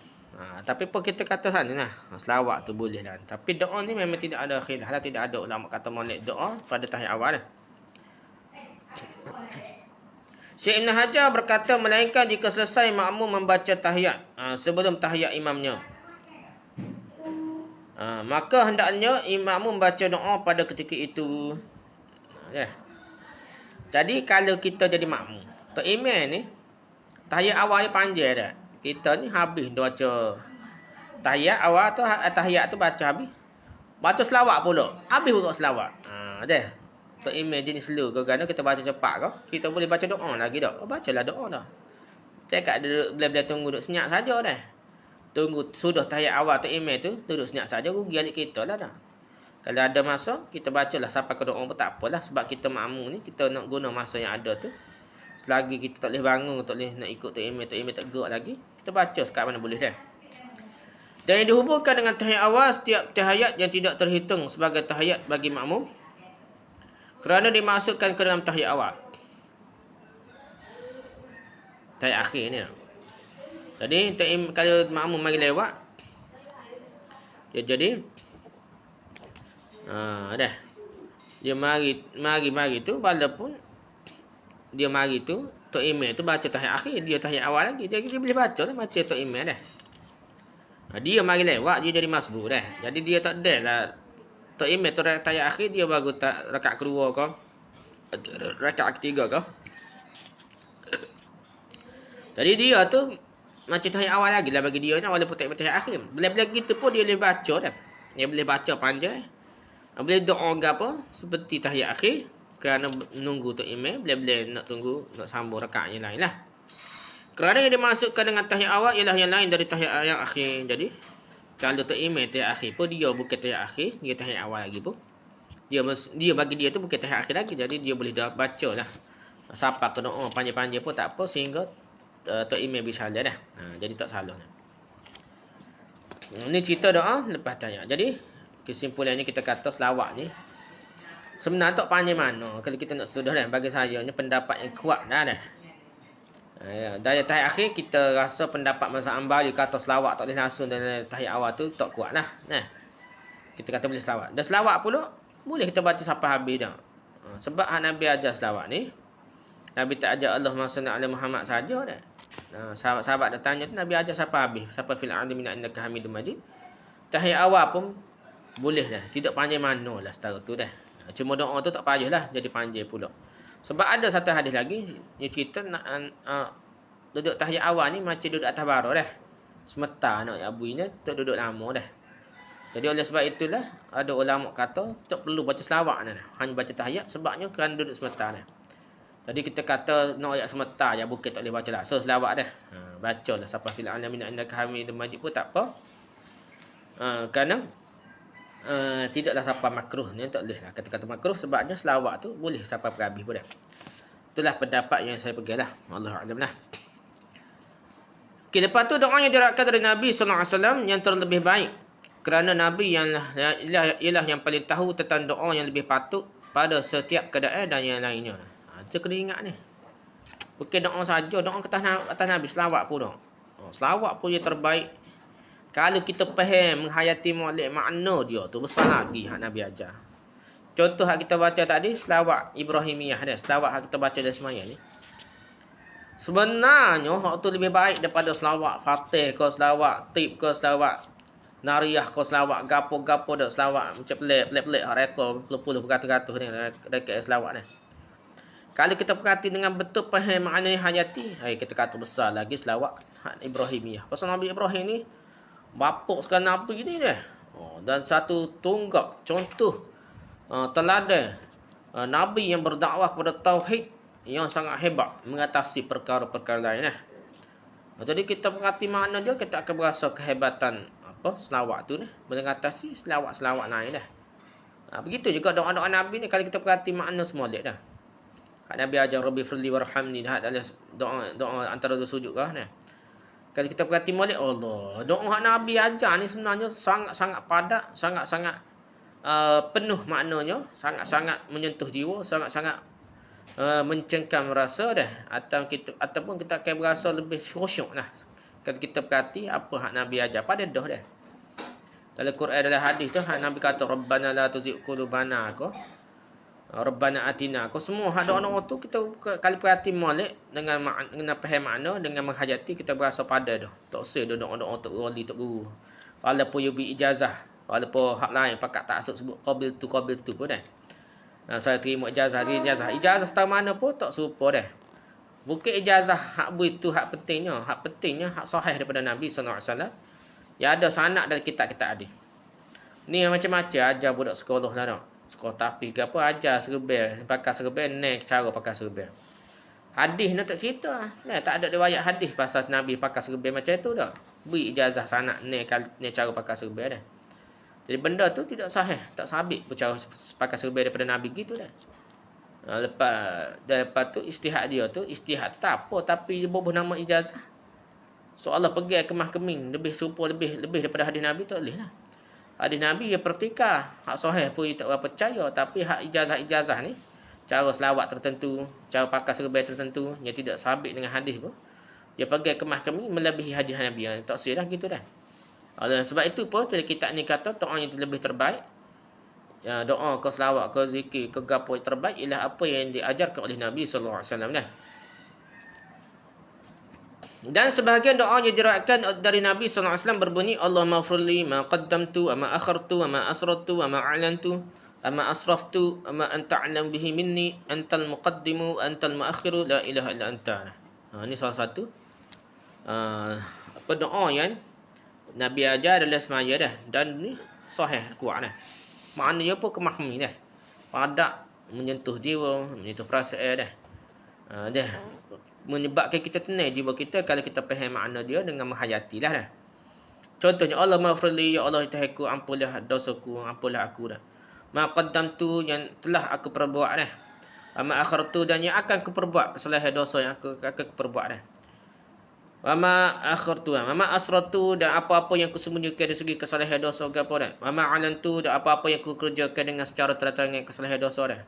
Tapi pun kita kata sana lah. Selawat tu boleh lah. Tapi doa ni memang tidak ada khilaf lah. Tidak ada ulama kata molek doa pada tahiyat awal lah. Syekh Ibn Hajar berkata melainkan jika selesai makmum membaca tahiyat sebelum tahiyat imamnya. Maka hendaknya imam membaca doa pada ketika itu. Jadi kalau kita jadi makmum, tok imam ni tahiyat awal ni panjang dah. Kita ni habis baca tahiyat awal tu, tahiyat tu baca habis. Baca selawat pula. Habis pula selawat. Dah. Tok imam jenis slow ke kerana kita baca cepat ke, kita boleh baca doa lagi dah. Bacalah doa dah. Cakap duduk bila-bila tunggu duduk senyap saja dah. Tunggu sudah tahiyat awal tok imam tu duduk senyap saja rugi alik kita lah dah. Kalau ada masa kita bacalah sampai ke doa pun tak apalah sebab kita makmum ni kita nak guna masa yang ada tu. Selagi kita tak boleh bangun, tak boleh nak ikut tok imam tak gerak lagi, kita baca sekat mana boleh dah. Dan yang dihubungkan dengan tahiyat awal setiap tahiyat yang tidak terhitung sebagai tahiyat bagi makmum kerana dimasukkan ke dalam tahiyat awal. Tahiyat akhir ni lah. Jadi kalau makmum mari lewat dia jadi dah. Dia mari tu walaupun dia mari tu tok imam tu baca tahiyat akhir, dia tahiyat awal lagi. Dia boleh baca lah macam tok imam dah. Dia mari lewat dia jadi masbuk dah. Jadi dia tak ada lah tok imam tu tahiyat akhir dia baru rakaat kedua ke rakaat ketiga ke. Jadi dia tu macam tahiyat awal lagi lah bagi dia ni walaupun tak tahiyat akhir. Bila-bila gitu pun dia boleh baca dah. Dia boleh baca panjang. Boleh doa ke apa seperti tahiyat akhir kerana menunggu tok imam, bila-bila nak tunggu nak sambung rakaat yang lain lah. Kerana yang dimasukkan dengan tahiyat awal ialah yang lain dari tahiyat yang akhir. Jadi kalau tok imam tahiyat akhir pun dia bukan tahiyat akhir, dia tahiyat awal lagi pun. Dia bagi dia tu bukan tahiyat akhir lagi. Jadi dia boleh dah baca lah. Siapa ke doa panjang-panjang pun tak apa sehingga tok imam bersalah dah. Jadi tak salah. Ini cerita doa lepas tahiyat. Jadi kesimpulannya kita kata selawat ni sebenarnya tak panjang mana. Kalau kita nak sudah dah bagi saya ni pendapat yang kuat dah. Dari tahiyat akhir kita rasa pendapat mazhab Hambali kata selawat tak boleh langsung dalam tahiyat awal tu tak kuat lah. Kita kata boleh selawat. Dan selawat pula boleh kita baca sampai habis dah. Sebab Nabi ajar selawat ni Nabi tak ajar Allahumma salli ala Muhammad saja dah. Sahabat dah tanya tu Nabi ajar sampai habis. Sampai fil ardi min innaka Hamidum Majid. Tahiyat awal pun boleh dah. Tidak panjang mana lah setara tu dah. Cuma doa tu tak payah lah jadi panjang pula. Sebab ada satu hadis lagi yang cerita duduk tahiyat awal ni macam duduk atas bara dah. Semetar nak abuinya tak duduk lama dah. Jadi oleh sebab itulah ada ulama kata tak perlu baca selawat dah. Hanya baca tahiyat sebabnya kerana duduk semetar dah. Jadi kita kata nak ayat semetar je bukan tak boleh baca lah. So selawat dah. Bacalah sampai fil alamin innaka Hamidum Majid pun tak apa. Kerana tidaklah sampai makruh ni tak boleh lah. Kata-kata makruh sebabnya selawat tu boleh sampai habis pun dah. Itulah pendapat yang saya pegang lah. Wallahu a'lam lah. Okay, lepas tu doa yang diriwayatkan dari Nabi SAW yang terlebih baik. Kerana Nabi ialah yang paling tahu tentang doa yang lebih patut pada setiap keadaan dan yang lainnya. Itu kena ingat ni. Bukan doa saja, doa ke atas Nabi, selawat pun doa. Selawat pun yang terbaik. Kalau kita faham menghayati molek makna dia tu, besar lagi hak Nabi ajar. Contoh hak kita baca tadi, selawat Ibrahimiyah dia. Selawat hak kita baca dari semaya ni. Sebenarnya hak tu lebih baik daripada selawat Fatih ke, selawat Tib ke, selawat Nariyah ke, selawat gapo-gapo dak, selawat macam pelik-pelik hak rekor puluh-puluh beratus-ratus ni dekat selawat ni. Kalau kita perhati dengan betul faham makna hayati, kita kata besar lagi selawat hak Ibrahimiyah. Pasal Nabi Ibrahim ni bapak sekali Nabi ni dia. Dan satu tunggak contoh teladan Nabi yang berdakwah kepada tauhid yang sangat hebat mengatasi perkara-perkara lain. Jadi kita perhati makna dia, kita akan berasa kehebatan selawat tu ni mengatasi selawat-selawat lain dah. Begitu juga doa-doa Nabi ni, kalau kita perhati makna semua dia dah. Nabi ajar Rabbi firli warhamni, dah ada doa antara dua sujud kah ni. Kalau kita perhati molek Allah, doa hak Nabi ajar ni sebenarnya sangat-sangat padat, sangat-sangat penuh maknanya, sangat-sangat menyentuh jiwa, sangat-sangat mencengkam rasa dah, ataupun kita akan berasa lebih khusyuk lah kalau kita perhati apa hak Nabi ajar pada dah dah. Dalam Quran, dalam hadis tu hak Nabi kata Rabbana la tuzigh qulubana ko, Rabbana atina ko, semua hak doa-doa tu kita kalau perhati molek dengan faham makna, dengan menghayati, kita berasa pada dah. Tak usah doa-doa tok wali tok guru. Walaupun you bi ijazah, walaupun hak lain pakat tak sebut qabil tu pun dah. Saya terima ijazah. Ijazah setahu mana pun tak serupa dah. Bukan ijazah hak itu hak pentingnya. Hak pentingnya hak sahih daripada Nabi SAW. Ya ada sanad dalam kitab-kitab hadis. Ni macam-macam ajar budak sekolah lah nak. Sekolah tapi ke apa ajar serba. Pakai serba ni cara pakai serba. Hadis ni tak cerita. Nah, tak ada riwayat hadis pasal Nabi pakai serba macam tu dah. Beri ijazah sanad ni cara pakai serba dah. Jadi benda tu tidak sahih, tak sabit cara pakai serba daripada Nabi gitu dah. Lepas tu istihad dia tu, istihad tak apa, tapi dia bubuh nama ijazah. Seolah pergi kemah keming, lebih serupa lebih daripada hadis Nabi tak boleh lah. Hadis Nabi dia pertikah, hak sahih pun tak berapa percaya, tapi hak ijazah-ijazah ni, cara selawat tertentu, cara pakai serba tertentu yang tidak sabit dengan hadis pun, dia pergi kemah keming melebihi hadis Nabi. Tak sah dah gitu dah. Sebab itu pun kitab ni kata doa yang lebih terbaik, doa ke selawat ke zikir ke gapo yang terbaik ialah apa yang diajarkan oleh Nabi sallallahu alaihi wasallam dah. Dan sebahagian doa yang diriwayatkan dari Nabi sallallahu alaihi wasallam berbunyi Allahumma ighfirli ma qaddamtu wa ma akhartu wa ma asrartu wa ma a'lantu wa ma asraftu wa ma anta a'lam bihi minni antal muqaddimu antal muakhiru la ilaha illa anta. Ini salah satu doa yang Nabi ajar dalam semaya dah. Dan ni sahih kuat dah. Maknanya pun kemahmi dah. Padat, menyentuh jiwa, menyentuh perasaan dah. Dah menyebabkan kita tenang jiwa kita kalau kita faham makna dia dengan menghayati lah dah. Contohnya Allah maghfirli, ya Allah Tuhanku, ampunlah dosaku, ampunlah aku dah. Ma qaddamtu, yang telah aku perbuat dah. Ma akhartu, dan yang akan aku perbuat, kesalahan dosa yang aku akan perbuat dah. Wama akhartu, wama asratu, dan apa-apa yang aku sembunyikan dari segi kesalahan dosa ke apa dah. Wama alantu, dan apa-apa yang aku kerjakan dengan secara terang-terangan kesalahan dosa dah.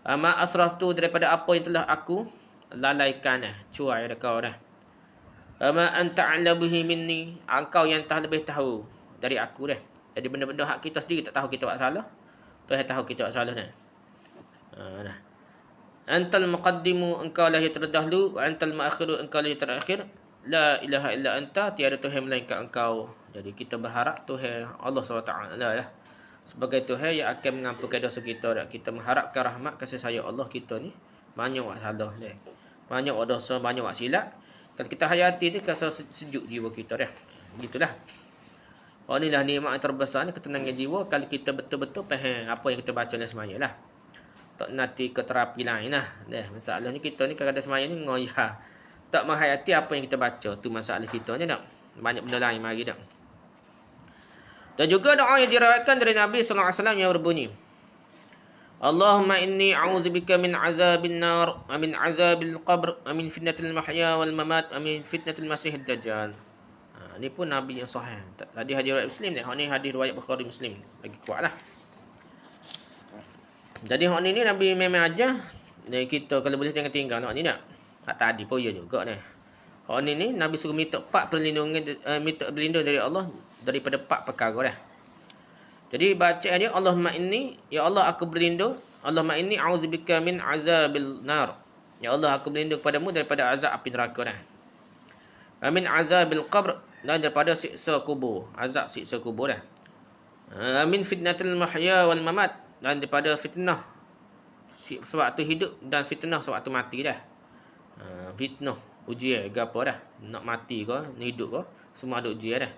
Wama asraftu, daripada apa yang telah aku lalaikan dah, cuai dah kau dah. Wama anta a'lam bihi minni, engkau yang tahu lebih tahu dari aku dah. Jadi benda-benda hak kita sendiri tak tahu kita buat salah, Tuhan tahu kita buat salah dah. Dah. Antal muqaddimu, engkau lah yang terdahulu, wa antal muakhiru, engkau lah yang terakhir. La ilaha illa anta, tiada Tuhan melainkan engkau. Jadi kita berharap Tuhan Allah SWT lah sebagai Tuhan yang akan mengampunkan dosa kita. Kita mengharapkan rahmat kasih sayang Allah kita ni. Banyak buat salah dah. Banyak buat dosa, banyak buat silap. Kalau kita hayati ni, rasa sejuk jiwa kita dah. Begitulah. Inilah nikmat yang terbesar ni, ketenangan jiwa kalau kita betul-betul faham apa yang kita baca dalam semaya lah. Tak nanti ke terapi lain lah. Masalah ni kita ni kadang-kadang semaya ni ngoyah. Tak menghayati apa yang kita baca. Tu masalah kita ni tak. Banyak benda lain mari tak. Dan juga doa yang diriwayatkan dari Nabi sallallahu alaihi wasallam yang berbunyi Allahumma inni a'udzubika min azabin nar wa min azabil qabr wa min fitnatil mahya wal mamat wa min fitnatil masiihid dajjal. Ini pun Nabi yang sahih. Tadi hadis riwayat Muslim ni. Ini hadis riwayat Bukhari Muslim. Lagi kuatlah. Jadi hak ni Nabi memang ajar. Dan kita kalau boleh jangan tinggal hak ni tak. Hak tadi pun ya juga ni. Hak ni Nabi suruh minta 4 perlindungan, minta berlindung dari Allah daripada 4 perkara dah. Jadi bacaan dia Allahumma inni, ya Allah aku berlindung. Allahumma inni a'udzubika min azabil nar. Ya Allah aku berlindung kepadamu daripada azab api neraka dah. Amin azabil qabr, dan daripada siksa kubur, azab siksa kubur dah. Amin fitnatul mahya wal mamat, dan daripada fitnah sewaktu hidup dan fitnah sewaktu mati dah. Fitnah ujian ke apa dah, nak mati ke nak hidup ke, semua ada ujian dah.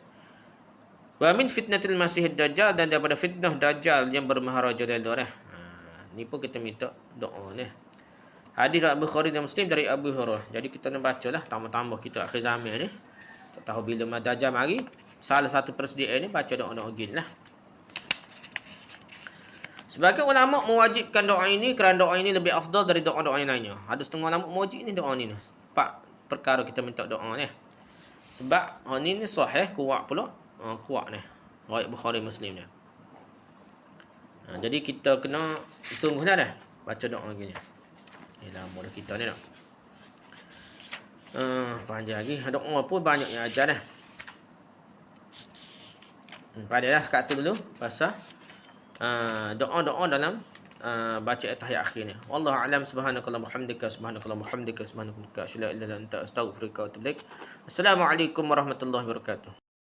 Wa min fitnatil masih dajjal, dan daripada fitnah dajjal yang bermaharaja dah. Ni pun kita minta doa ni. Hadis Abu Bukhari dan Muslim dari Abu Hurairah. Jadi kita nak bacalah tambah-tambah kita akhir zaman ni. Tak tahu bila dajjal mari, salah satu persediaan ni baca doa-doa gini lah. Sebagai ulama mewajibkan doa ini kerana doa ini lebih afdal dari doa-doa yang lainnya. Ada setengah ulama mewajib ni doa ni. 4 perkara kita minta doa ni. Sebab ni sahih, kuat pula. Kuat ni. Riwayat Bukhari Muslim ni. Jadi kita kena sungguhlah dah baca doa gini. Ni lama dah kita ni dah. Panjang lagi. Doa pun banyak yang ajar dah. Padalah sekat tu dulu pasal doa-doa dalam baca tahiyat akhir ni. Wallahu a'lam, subhanakallahumma hamdika subhanakallahumma hamdika subhanaka asyhadu an la ilaha illa anta astaghfiruka wa atubu ilaik. Assalamualaikum warahmatullahi wabarakatuh.